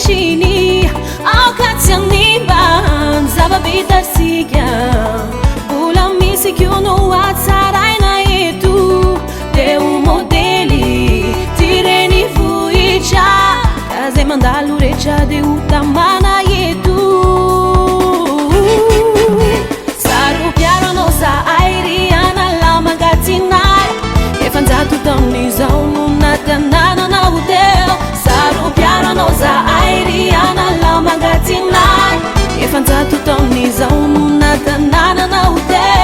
ankehitriny aokatsy animban zava-bitasika mbola misy kiono atsaraina eto deo modely tireny vohitra ka zay mandalo rehetra de ho tamana eto saropiaro anao zahay ry analamagatsinay efanjato tamin'izao no natanananao teo saropiaro anao zahay ry analamagatsinay efanjato tamin'izao no natanananao teo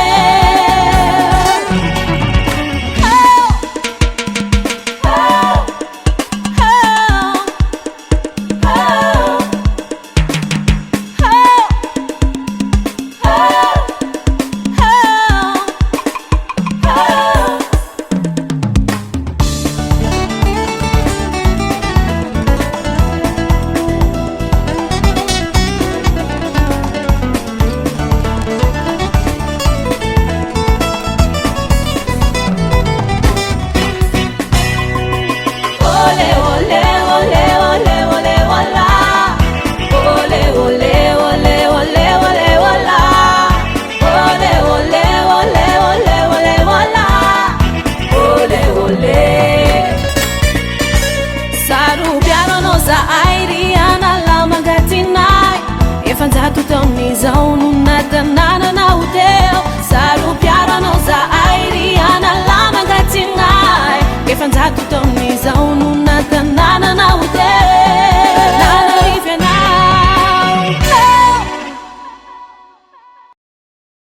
efanjato tamin'izao no natanananao teo saropiaro anao zahay ry analamagatsinay efanjato